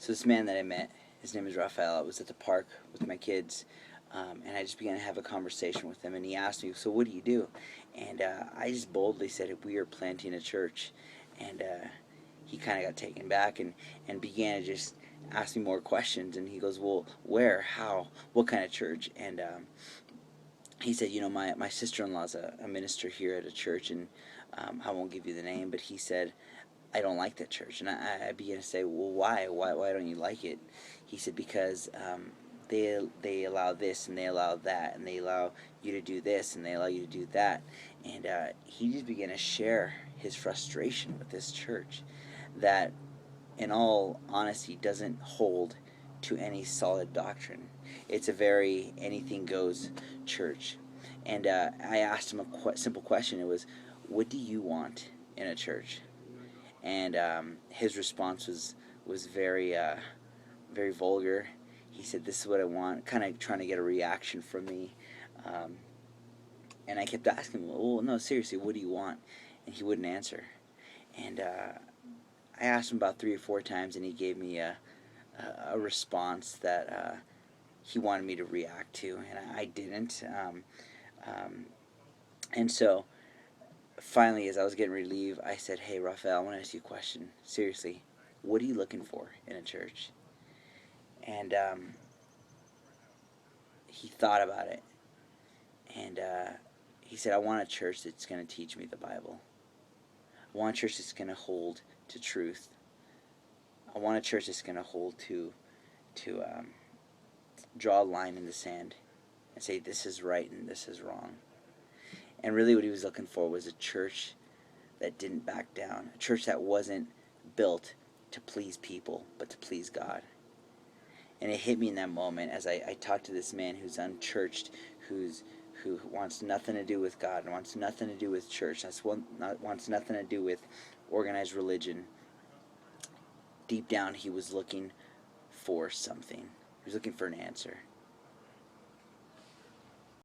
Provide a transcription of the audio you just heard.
So this man that I met, his name is Raphael. I was at the park with my kids, and I just began to have a conversation with him. And he asked me, "So what do you do?" And I just boldly said, "We are planting a church." And he kind of got taken back and began to just ask me more questions. And he goes, "Well, where? How? What kind of church?" And he said, my sister-in-law's a minister here at a church, and I won't give you the name, but he said, I don't like that church. And I began to say, well, why don't you like it? He said, because they allow this and they allow that, and they allow you to do this and they allow you to do that. And he just began to share his frustration with this church that, in all honesty, doesn't hold to any solid doctrine. It's a very anything goes church. And I asked him a simple question. It was, what do you want in a church? And his response was very very vulgar. He said, "This is what I want," kind of trying to get a reaction from me. Um, and I kept asking him, "Well, no, seriously, what do you want?" And he wouldn't answer. And I asked him about 3 or 4 times, and he gave me a response that he wanted me to react to, and I didn't. Um, and so finally, as I was getting ready to leave, I said, "Hey, Raphael, I want to ask you a question. Seriously, what are you looking for in a church?" And he thought about it, and he said, "I want a church that's going to teach me the Bible. I want a church that's going to hold to truth. I want a church that's going to hold to draw a line in the sand and say this is right and this is wrong." And really what he was looking for was a church that didn't back down, a church that wasn't built to please people, but to please God. And it hit me in that moment as I talked to this man who's unchurched, who wants nothing to do with God and wants nothing to do with church, wants nothing to do with organized religion. Deep down, he was looking for something. He was looking for an answer.